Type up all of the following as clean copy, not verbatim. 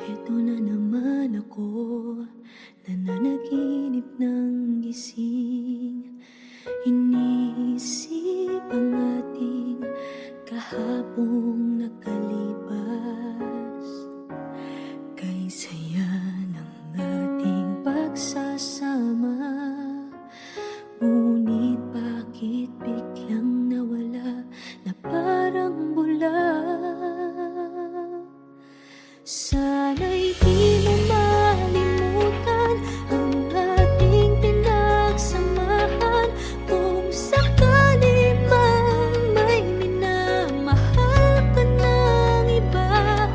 Eto na naman ako, nananaginip ng gising. Iniisip ang ating kahapong nakalipas. Kay saya ng ating pagsasama, ngunit bakit biglang nawala na parang bula? Sana'y di mo malimutan ang ating pinagsamahan. Kung sakali mang may minamahal ka ng iba,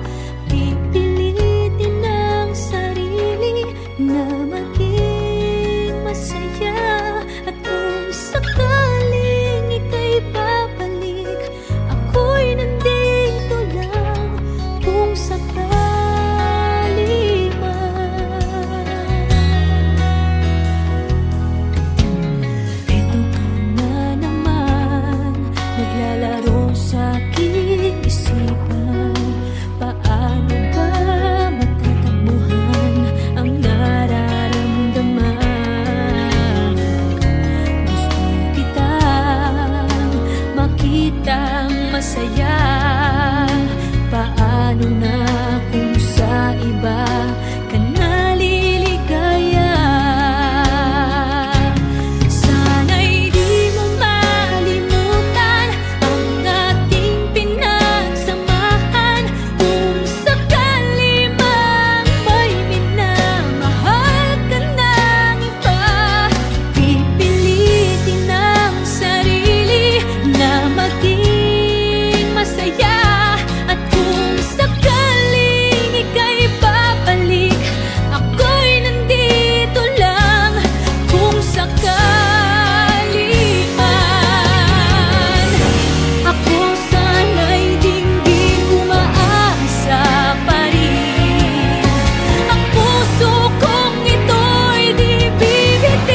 pipilitin ang sarili na maging masaya. At kung sakaling ika'y babalik, ako'y nandito lang. Kung sakali masaya, paano na kung sa iba ka naliligaya? Sana'y di mo malimutan ang ating pinagsamahan. Kung sakali mang may minamahal ka ng iba, pipilitin ang sarili na maging masaya. At kung sakaling ika'y babalik, ako'y nandito lang. Kung sakali man, ako sana'y dinggin umaasa pa rin. Ang puso kong ito'y di bibitin.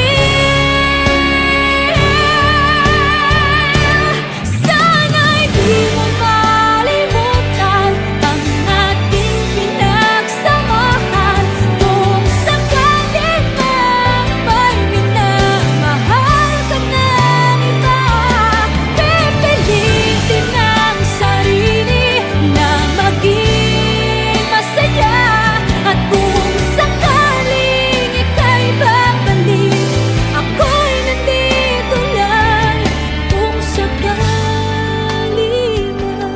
Sana'y di mo malimutan ang ating pinagsamahan. Kung sakali mang may minamahal ka ng iba, pipilitin ang sarili na maging masaya. At kung sakaling ika'y babalik, ako'y nandito lang. Kung sakali man,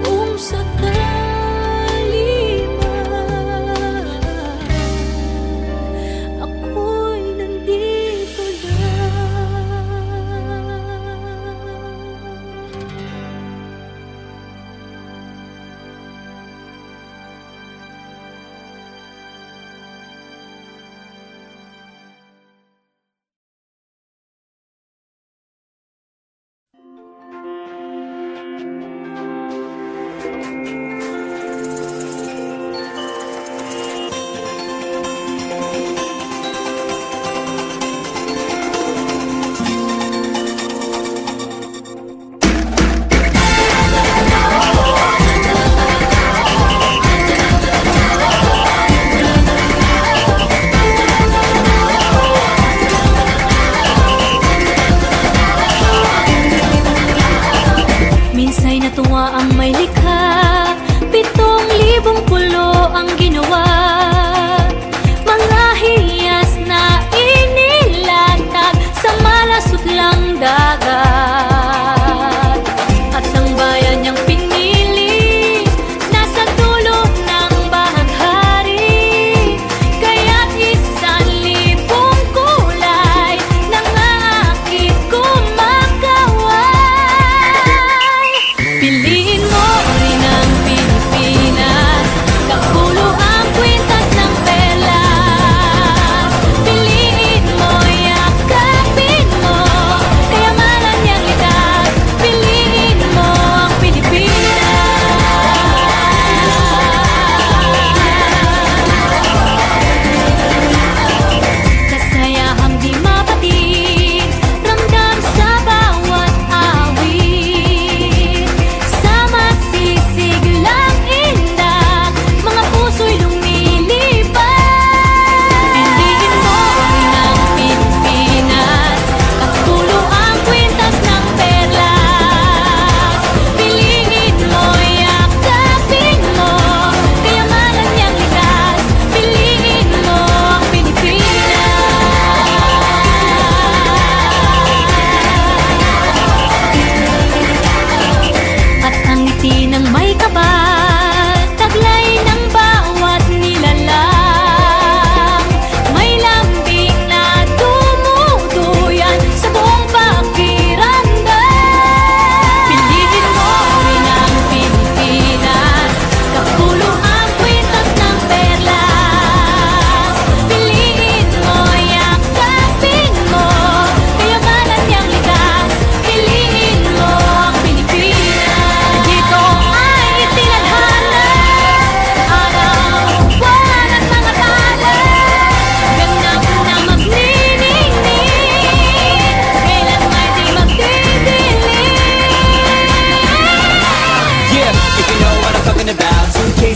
kung sakali man, ako'y nandito lang. Minsa'y natuwa ang may likha, 7,000 pulo ang ginawa. Mga hiyas na inilatag sa malasutlang dagat. At ang bayan niyang pinili nasa dulo ng bahaghari. Kaya't 1,000 kulay nangaakit kumakaway. Piliin mo rin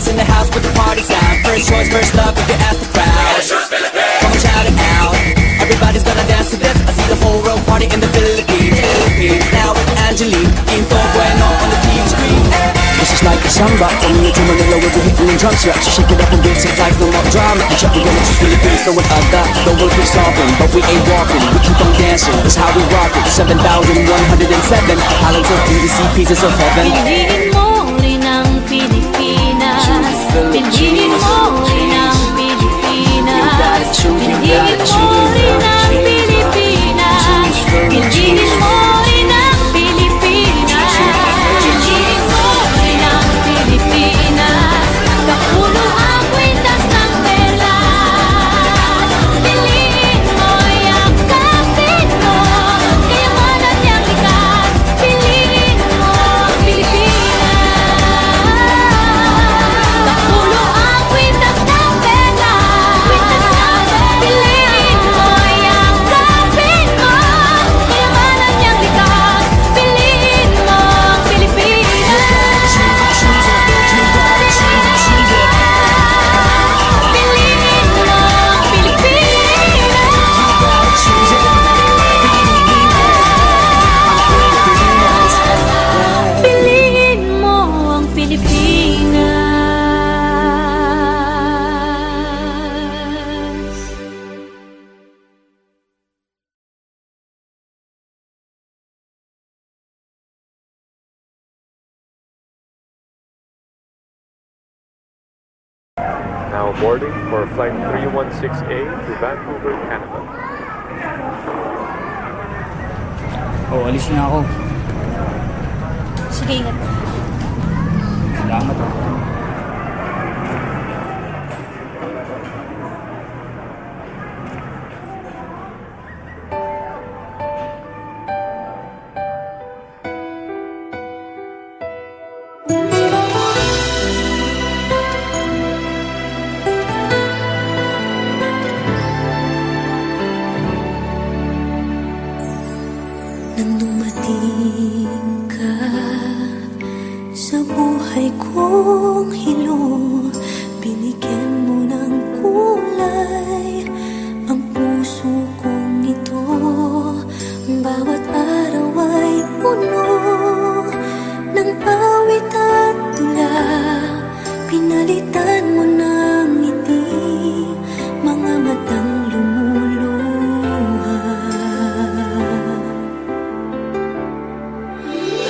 Philippines in the house with the party sound. First choice, first love, if you ask the crowd. Come on, shout it out. Everybody's gonna dance to this. I see the whole world party in the Philippines. Now with Angelique, Quinto Bueno on the TV screen. This is like a samba, coming into Manila with the hitting and drum set. So shake it up and give some life, no more drama. And check, we're gonna choose Philippines, no one other. The world keeps solving, but we ain't walking. We keep on dancing, that's how we rock it. 7,107 islands of DDC, pieces of heaven. Piliin mo rin ang Pilipinas. Piliin mo rin ang Pilipinas. Piliin mo rin ang Pilipinas. Piliin mo rin ang Pilipinas. Piliin mo rin ang Pilipinas. Kapulo ang kwintas ng pera. Piliin mo, yakapin mo, kayamanan niyang likas. Piliin mo ang Pilipinas. Kapulo ang kwintas ng pera. Piliin mo, yakapin mo, kayamanan niyang likas. Piliin mo ang Pilipinas. Piliin mo ang Pilipinas. Now boarding for flight 316A to Vancouver, Canada. Oh, alis na ako. Sige, ingat. Salamat. Nang dumating ka sa buhay kong hilong, binigyan mo ng kulay ang puso kong ito. Bawat araw ay puno ng awit at tula. Pinalitan mo ng ngiti mga matang lumuluha.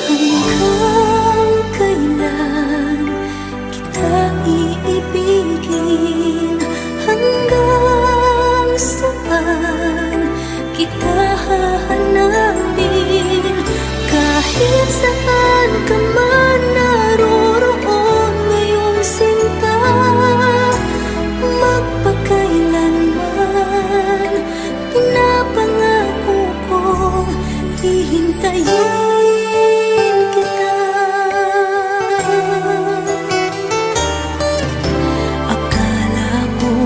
Hanggang kailan kita iibigin? Hanggang saan kita hahanapin? Kahit saan ka man naroroon ngayong sinta, magpakailanman pinapangako kong hihintayin kita. Akala ko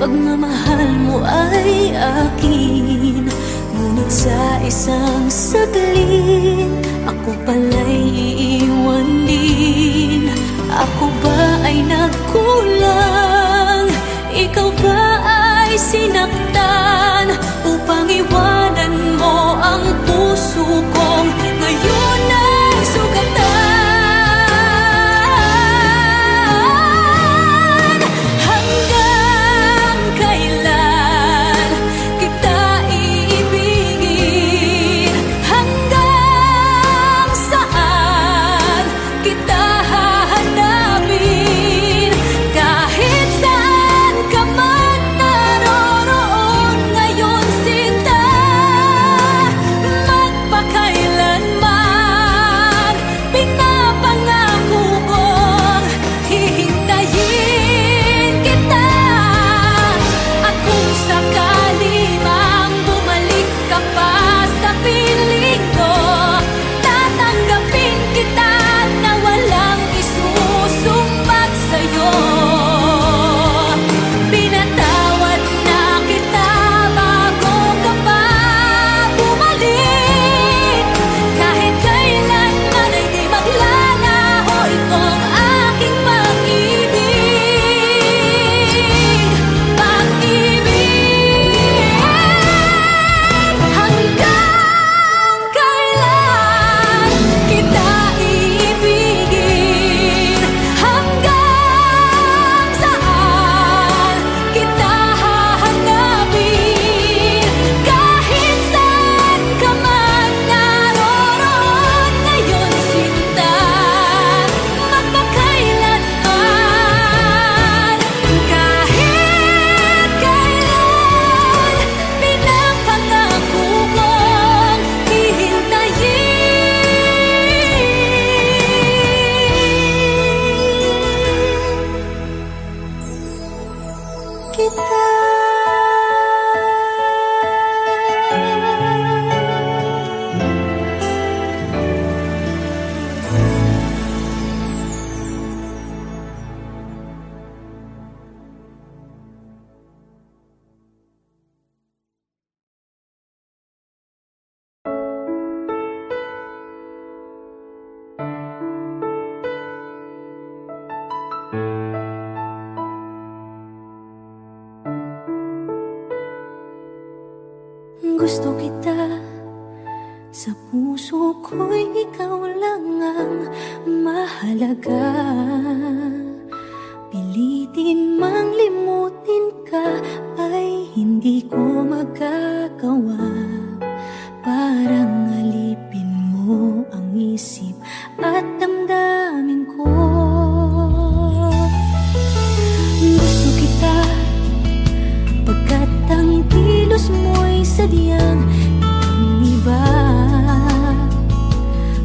pagmamahal mo ay akin, ngunit sa isang saglit ako pala'y iiwan din. Ako ba ay nagkulang? Ikaw ba ay sinaktan upang iwanan mo ang puso kong ngayon ay sugatan? Hanggang kailan kita iibigin? Hanggang saan kita hahanapin? Kahit saan ka man naroroon ngayon sinta, magpakailanman pinapangako kong hihintayin kita. At kung sakali mang bumalik ka pa sa piling ko, tatanggapin kita na walang Gusto kita, sa puso ko'y ikaw lang ang mahalaga. Pilitin mang limutin ka ay hindi ko magagawa. Parang alipin mo ang isip at damdamin ko. Gusto kita pagkat ang kilos mo'y sadyang ibang-iba.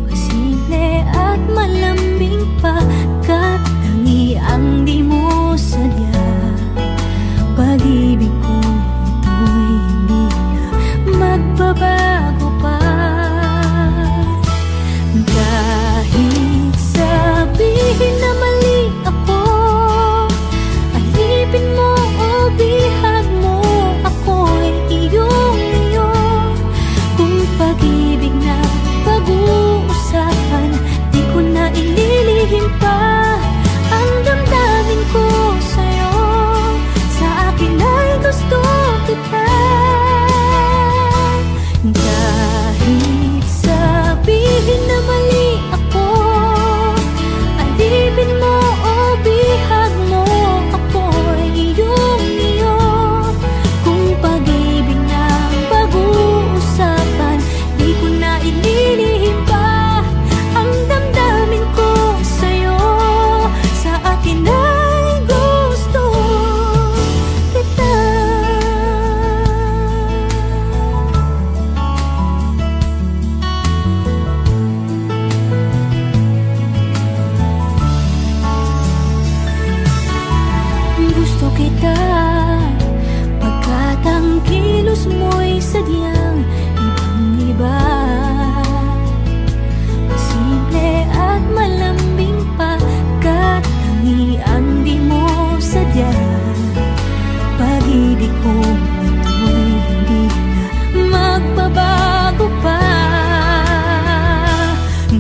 Masimple at malambing pa, katangi ang di mo sadya. Pag-ibig ko ito'y hindi na magbabago pa. Kahit sabihin na mali ako, alipin mo o bihag mo, ako'y iyong-iyo. Kung pag-ibig na pag-uusapan, di ko na ililihim pa ang damdamin ko sa'yo. Sa akin ay gusto kita. Kahit sabihin na mali ako, alipin mo o bihag mo, ako'y iyong-iyo. Kung pag-ibig na pag-uusapan, di ko na ililihim pa ang damdamin ko sa'yo. Sa akin ay gusto kita. Gusto kita pagkat ang kilos mo'y sadyang ibang-iba. Masimple at malambing pa, katangi ang di mo sadya. Pag-ibig ko ito'y hindi na magbabago pa.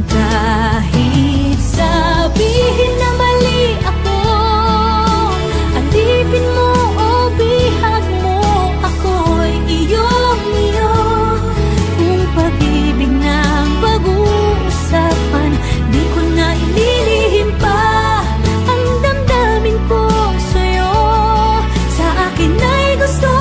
Kahit sabihin na mali ako, alipin mo o bihag mo, ako'y iyong-iyo. Kung pag-ibig na pag-uusapan, di ko na ililihim pa ang damdamin ko sa'yo. Sa akin ay gusto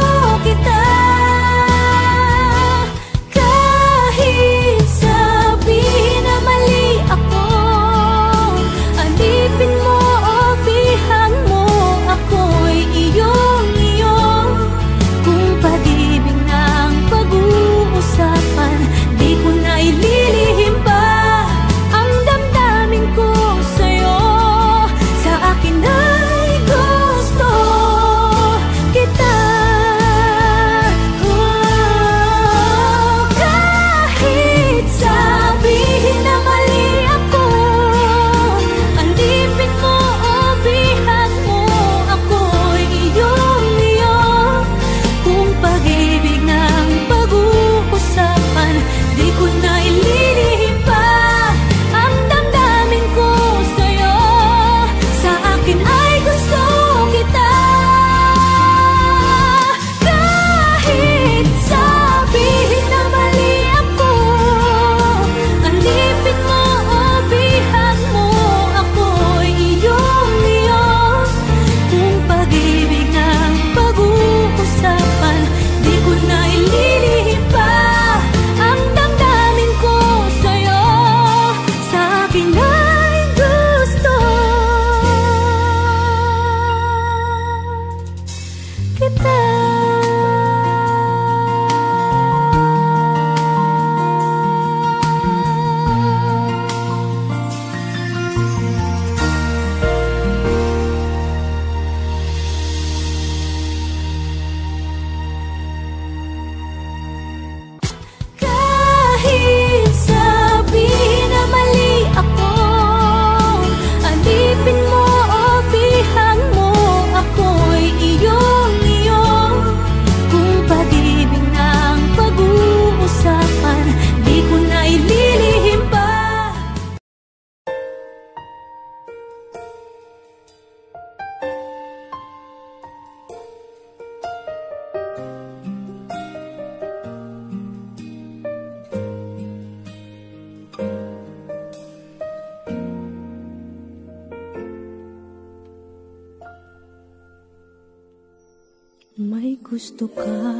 gusto ka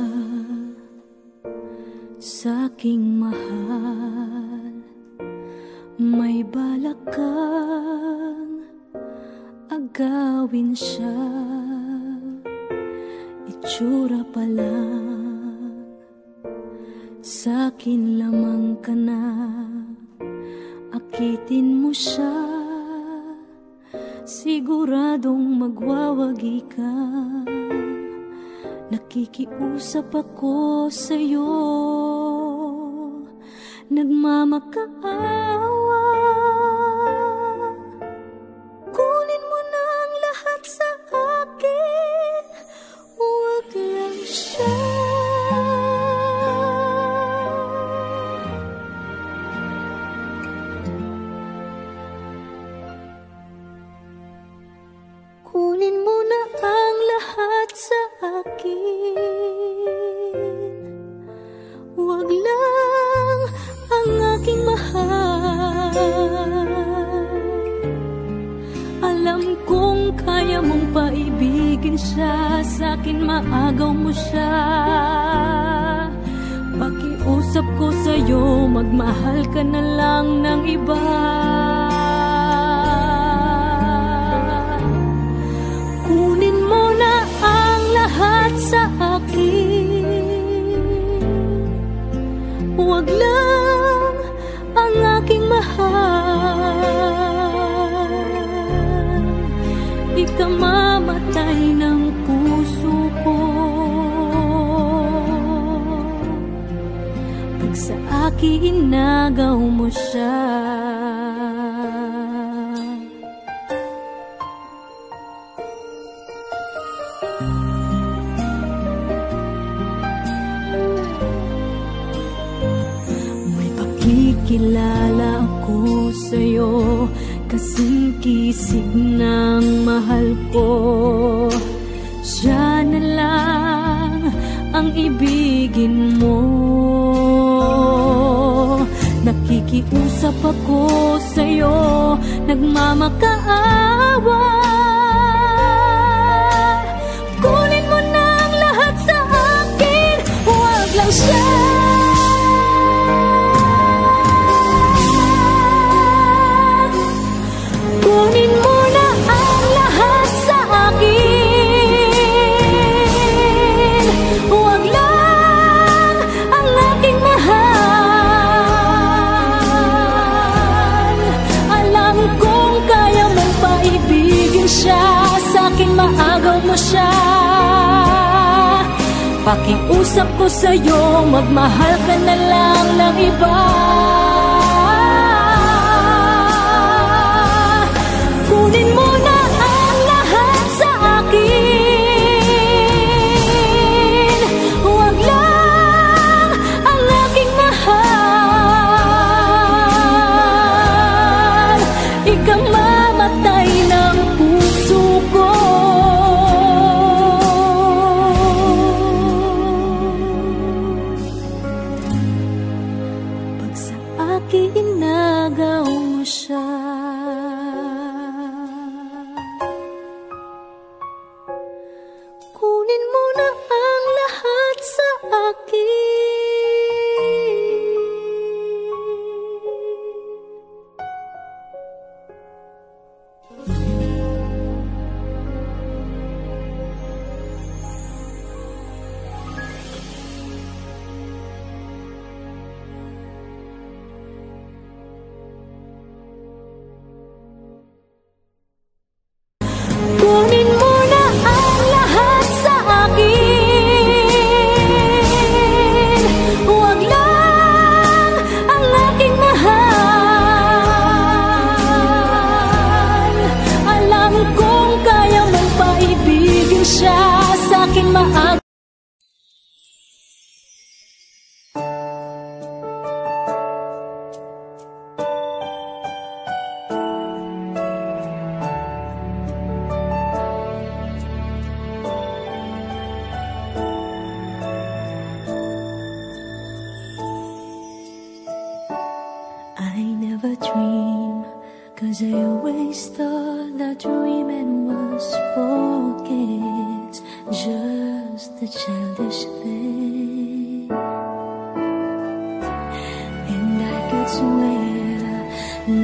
sa'king mahal, may balak kang agawin siya. Itsura pa lang, sa'kin lamang ka na. Akitin mo siya, siguradong magwawagi ka. Nakikiusap ako sa'yo, nagmamakaawa. Kunin mo na ang lahat sa akin, huwag lang siya. Kunin mo na ang lahat sa akin, huwag lang ang aking mahal. Alam kong kaya mong paibigin siya, sa'kin maagaw mo siya. Pakiusap ko sa'yo, magmahal ka na lang ng iba. Kunin mo na ang lahat sa akin, huwag lang ang aking mahal. Ikamamatay ng puso ko pag sa akin inagaw mo siya. Kilala ako sa'yo, kasing kisig ng mahal ko. Siya na lang ang ibigin mo. Nakikiusap ako sa'yo, nagmamakaawa. Kunin mo na ang lahat sa akin, huwag lang siya. Kunin mo na ang lahat sa akin, huwag lang ang aking mahal. Alam kong kaya mong paibigin siya, sa'kin maagaw mo siya. Pakiusap ko sa'yo, magmahal ka na lang ng iba. Kunin mo na ang lahat sa akin, huwag lang ang aking mahal. Ikamamatay ng puso ko pag sa akin inagaw mo siya. Kunin mo na ang lahat sa akin. Kunin mo na ang lahat sa akin, huwag lang ang aking mahal. Alam kong kaya mong paibigin siya, sa'kin maagaw. I never dream, 'cause I always thought that dreaming was for kids. Just just a childish thing, and I could swear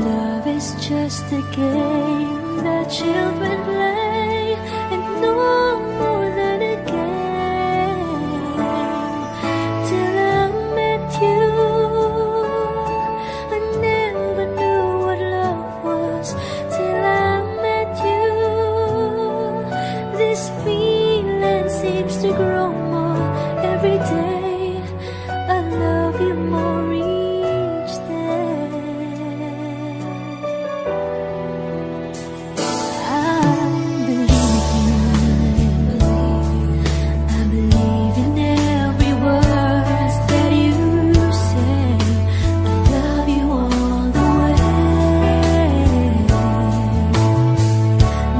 love is just a game that children play, and no more than a game. Till I met you, I never knew what love was. Till I met you, this feeling seems to grow more every day. I love you more each day. I believe in every word that you say. I love you all the way.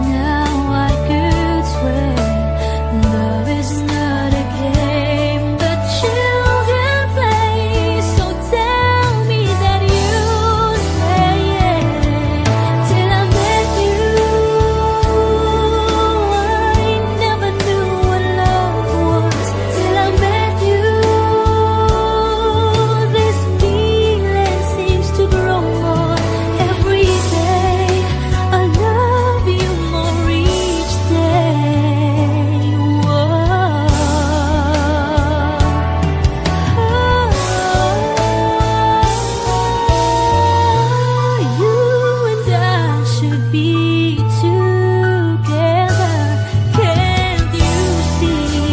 Now I could swear love is not a game that children play. So tell me that you stay. Till I met you, I never knew what love was. Till I met you, this feeling seems to grow more every day. I love you more each day. You and I should be together. Can't you see?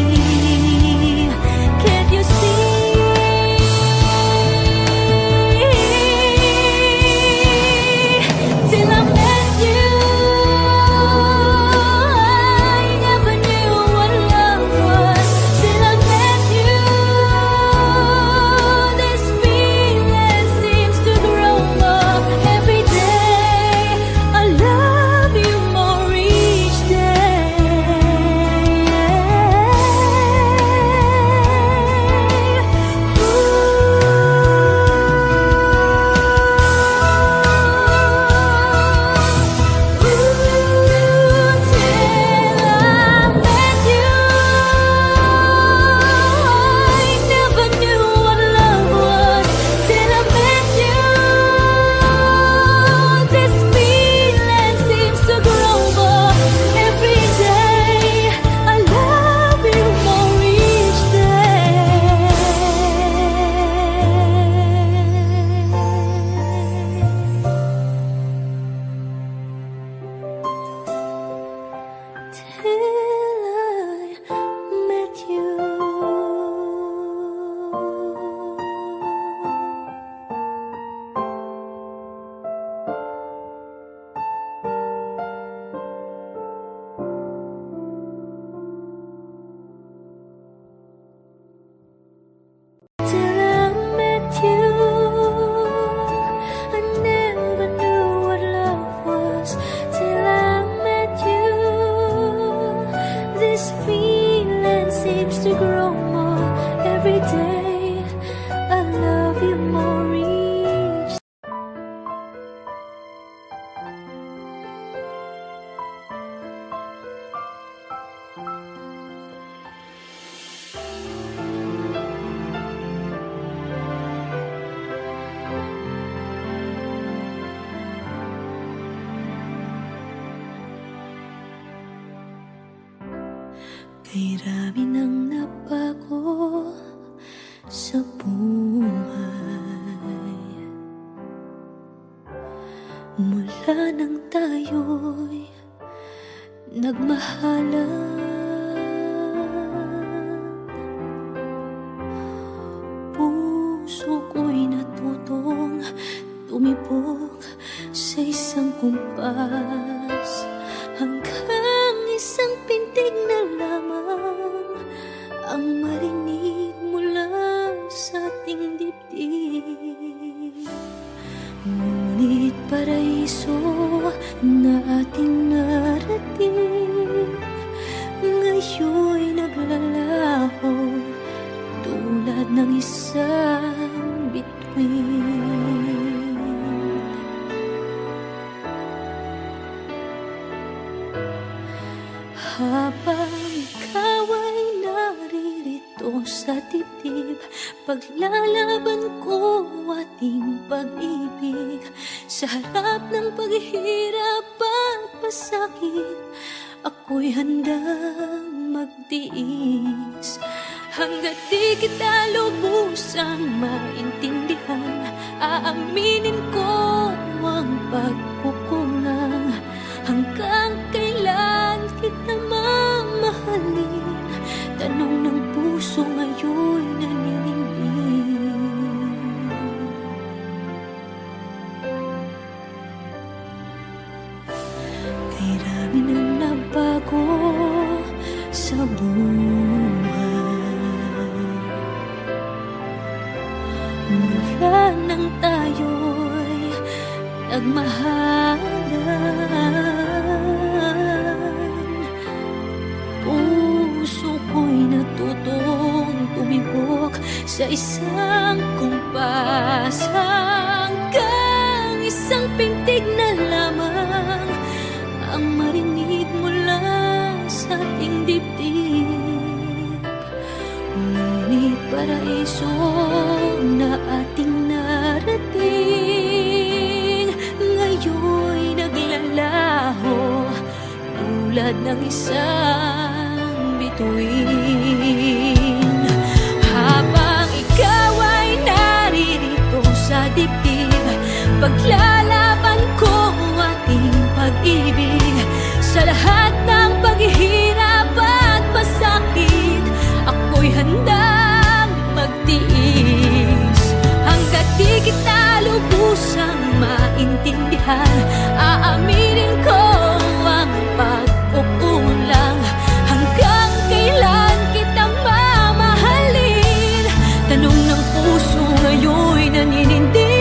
Can't you see? Till I met you, I never knew what love was. Till I met you, this feeling seems to grow more every day. I love you more each Kay rami nang nabago sa buhay, mula nang tayo'y nagmahalan. Puso ko'y natutong tumibok sa isang kumpas, hanggang isang pintig na lamang ang marinig mula sa ating dibdib. Ngunit paraiso na ating narating, ngayon'y naglalaho tulad ng isang bituin. Habang ikaw ay sa dibdib. Paglalaban ko ating pag-ibig sa harap ng paghihirap at pasakit. Ako'y handang magtiis hanggat di kita lubusang maintindihan. Aaminin ko ang pagkukulang. Hanggang kailan kita mamahalin? Tanong ng puso ngayon'y naninindig. Kay rami nang nabago sa buhay mula nang tayo'y nagmahalan. Puso ko'y natutong tumibok sa isang kumpas hanggang isang pintig na lamang ang marinig mula sa ating dibdib. Ngunit paraiso na ating narating ngayon'y naglalaho tulad ng isang bituin. Habang ikaw ay naririto sa dibdib, paglalaban ko ating pag-ibig sa lahat ng paghihirap at pasakit. Ako'y handang magtiis hanggat di kita lubusang maintindihan. Aaminin ko ang pagkukulang. Hanggang kailan kita mamahalin? Tanong ng puso ngayon'y naninindig.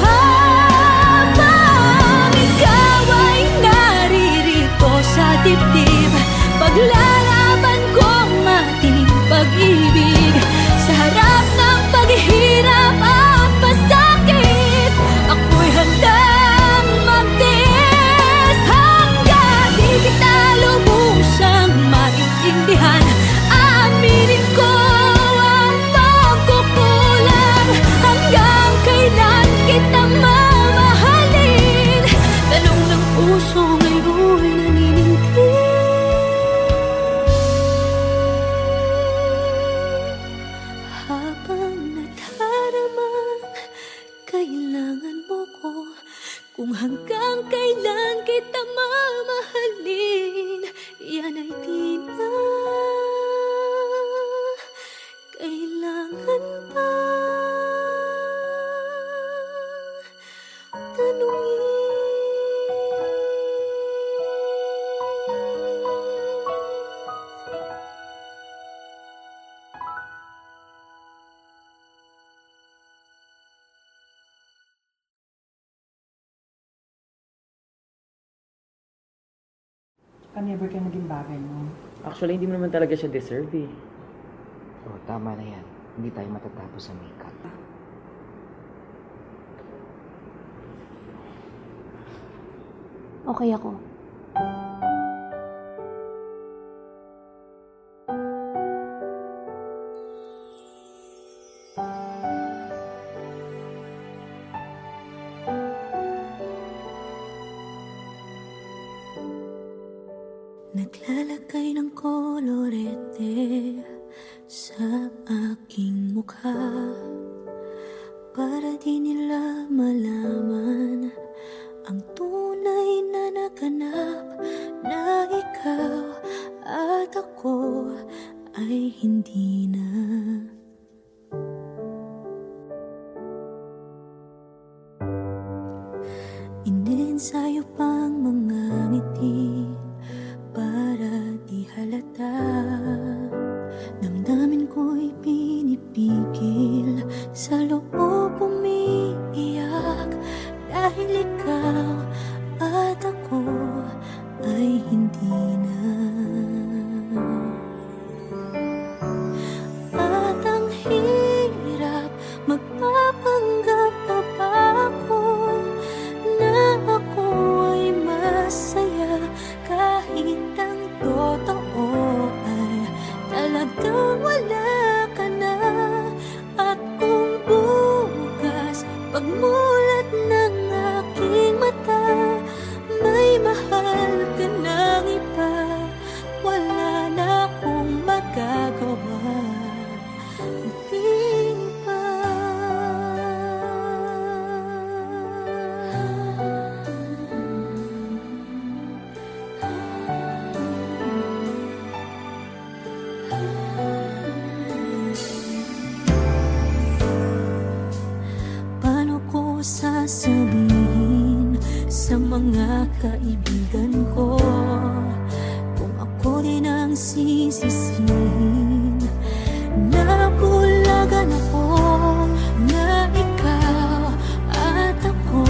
Habang ikaw ay naririto sa dibdib, paglalaban ko ang ating pag-ibig sa harap ng paghihirap at pasakit. Ako'y handang magtiis hanggang di kita lubusang maintindihan. Aaminin ko ang pagkukulang. Hanggang kailan kita mamahalin? Tanong ng puso ngayon'y naninindig. Habang nadaramang kailangan mo ko, kung hanggang kailan kita mamahalin, yan ay di na kailangan pa tanungin. Never ka naging bagay mo. Actually, hindi mo naman talaga siya deserve eh. Oh, tama na yan. Hindi tayo matatapos sa makeup. Okay ako. Naglalagay ng kolorete sa aking mukha para di nila malaman ang tunay na naganap, na ikaw at ako ay hindi na. Ininsayo pang mga ngiti para di halata. Damdamin ko'y pinipigil, sa loob umiiyak, dahil ikaw at ako ay hindi na. At ang hirap, magpapanggap pa ba ako na ako ay masaya sasabihin sa mga kaibigan ko kung ako din ang sisisihin? Nabulagan ako na ikaw at ako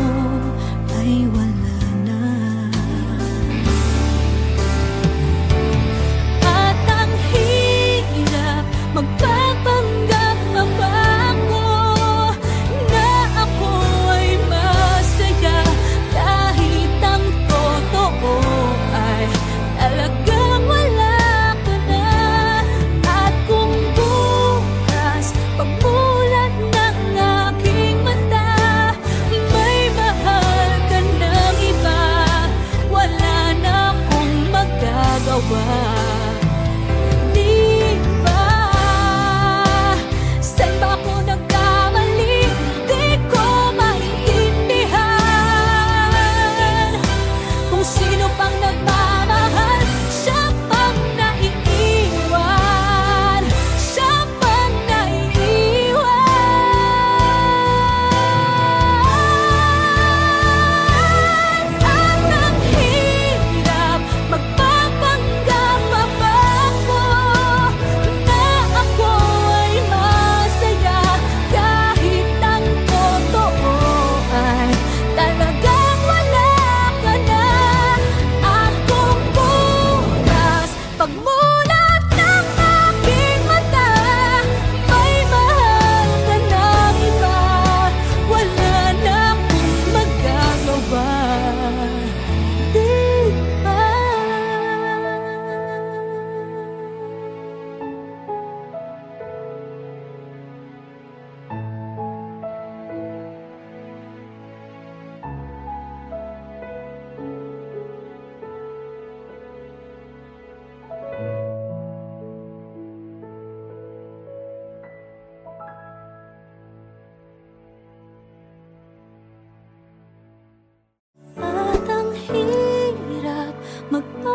ay wala na. At ang hirap magpapanggap pa ba ako na ako ay masaya kahit ang totoo ay talagang wala ka na. At kung bukas pagmulat ng aking mata may mahal ka ng iba, wala na akong magagawa. Di ba? Saan ba ako nagkamali? Di ko maintindihan. Kung sino pang nagmamahal, siya pang naiiwan. Siya pang naiiwan. At ang hirap magpapanggap pa ba ako na ako ay masaya kahit ang totoo ay talagang wala ka na. At kung bukas pagmulat ng aking mata may mahal ka ng iba, wala na akong magagawa. Di ba? At ang hirap magpa